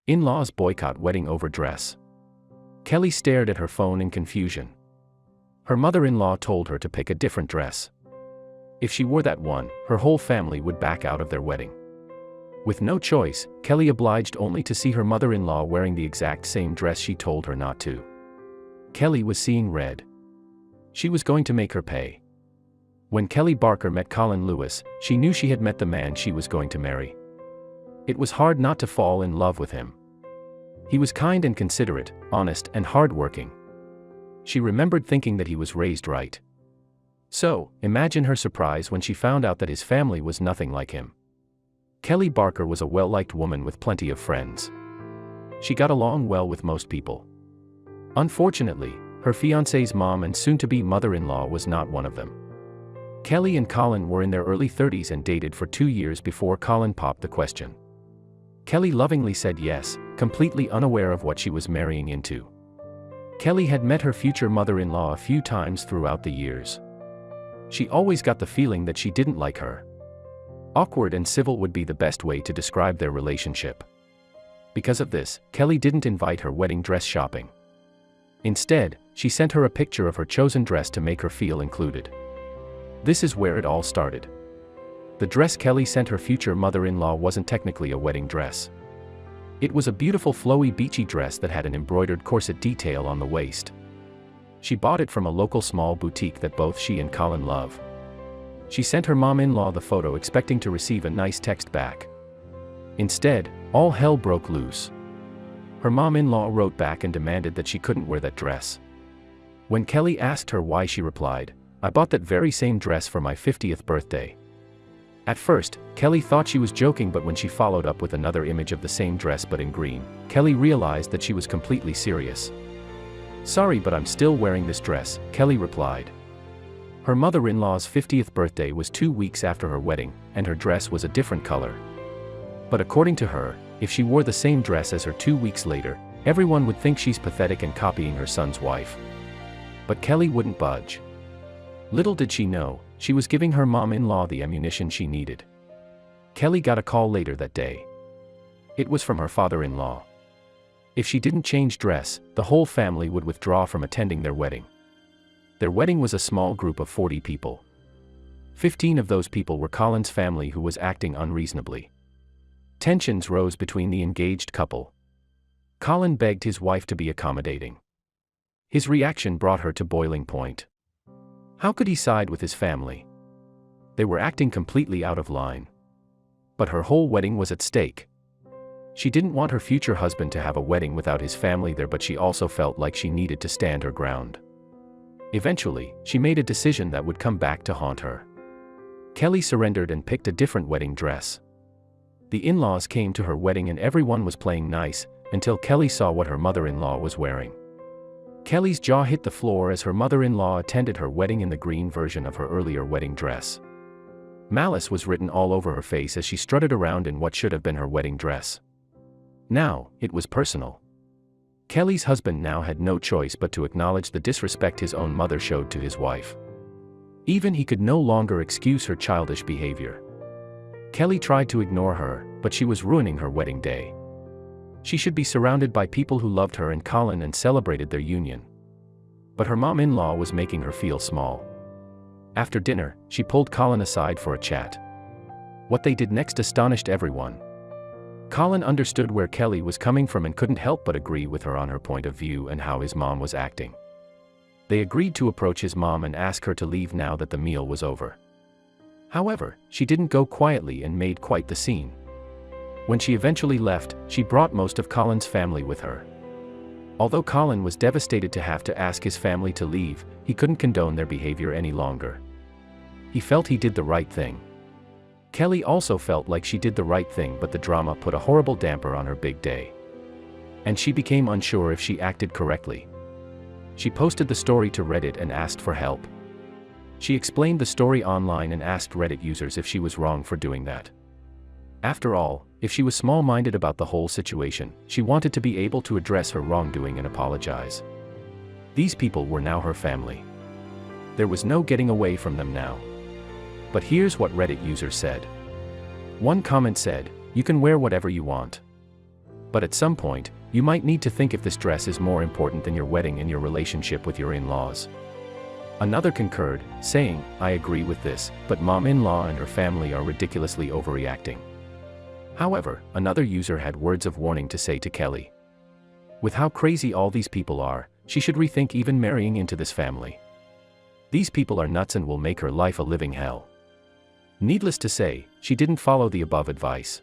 In-laws boycott wedding over dress. Kelly stared at her phone in confusion. Her mother-in-law told her to pick a different dress. If she wore that one, her whole family would back out of their wedding. With no choice, Kelly obliged only to see her mother-in-law wearing the exact same dress she told her not to. Kelly was seeing red. She was going to make her pay. When Kelly Barker met Colin Lewis, she knew she had met the man she was going to marry. It was hard not to fall in love with him. He was kind and considerate, honest and hardworking. She remembered thinking that he was raised right. So, imagine her surprise when she found out that his family was nothing like him. Kelly Barker was a well-liked woman with plenty of friends. She got along well with most people. Unfortunately, her fiancé's mom and soon-to-be mother-in-law was not one of them. Kelly and Colin were in their early 30s and dated for 2 years before Colin popped the question. Kelly lovingly said yes, completely unaware of what she was marrying into. Kelly had met her future mother-in-law a few times throughout the years. She always got the feeling that she didn't like her. Awkward and civil would be the best way to describe their relationship. Because of this, Kelly didn't invite her wedding dress shopping. Instead, she sent her a picture of her chosen dress to make her feel included. This is where it all started. The dress Kelly sent her future mother-in-law wasn't technically a wedding dress. It was a beautiful flowy beachy dress that had an embroidered corset detail on the waist. She bought it from a local small boutique that both she and Colin love. She sent her mom-in-law the photo expecting to receive a nice text back. Instead, all hell broke loose. Her mom-in-law wrote back and demanded that she couldn't wear that dress. When Kelly asked her why, she replied, "I bought that very same dress for my 50th birthday." At first, Kelly thought she was joking, but when she followed up with another image of the same dress but in green, Kelly realized that she was completely serious. "Sorry, but I'm still wearing this dress," Kelly replied. Her mother-in-law's 50th birthday was 2 weeks after her wedding, and her dress was a different color. But according to her, if she wore the same dress as her 2 weeks later, everyone would think she's pathetic and copying her son's wife. But Kelly wouldn't budge. Little did she know, she was giving her mom-in-law the ammunition she needed. Kelly got a call later that day. It was from her father-in-law. If she didn't change dress, the whole family would withdraw from attending their wedding. Their wedding was a small group of 40 people. 15 of those people were Colin's family, who was acting unreasonably. Tensions rose between the engaged couple. Colin begged his wife to be accommodating. His reaction brought her to boiling point. How could he side with his family? They were acting completely out of line. But her whole wedding was at stake. She didn't want her future husband to have a wedding without his family there, but she also felt like she needed to stand her ground. Eventually, she made a decision that would come back to haunt her. Kelly surrendered and picked a different wedding dress. The in-laws came to her wedding and everyone was playing nice, until Kelly saw what her mother-in-law was wearing. Kelly's jaw hit the floor as her mother-in-law attended her wedding in the green version of her earlier wedding dress. Malice was written all over her face as she strutted around in what should have been her wedding dress. Now, it was personal. Kelly's husband now had no choice but to acknowledge the disrespect his own mother showed to his wife. Even he could no longer excuse her childish behavior. Kelly tried to ignore her, but she was ruining her wedding day. She should be surrounded by people who loved her and Colin and celebrated their union. But her mom-in-law was making her feel small. After dinner, she pulled Colin aside for a chat. What they did next astonished everyone. Colin understood where Kelly was coming from and couldn't help but agree with her on her point of view and how his mom was acting. They agreed to approach his mom and ask her to leave now that the meal was over. However, she didn't go quietly and made quite the scene. When she eventually left, she brought most of Colin's family with her. Although Colin was devastated to have to ask his family to leave, he couldn't condone their behavior any longer. He felt he did the right thing. Kelly also felt like she did the right thing, but the drama put a horrible damper on her big day. And she became unsure if she acted correctly. She posted the story to Reddit and asked for help. She explained the story online and asked Reddit users if she was wrong for doing that. After all, if she was small-minded about the whole situation, she wanted to be able to address her wrongdoing and apologize. These people were now her family. There was no getting away from them now. But here's what Reddit users said. One comment said, "You can wear whatever you want. But at some point, you might need to think if this dress is more important than your wedding and your relationship with your in-laws. Another concurred, saying, I agree with this, but mom-in-law and her family are ridiculously overreacting. However, another user had words of warning to say to Kelly. With how crazy all these people are, she should rethink even marrying into this family. These people are nuts and will make her life a living hell. Needless to say, she didn't follow the above advice.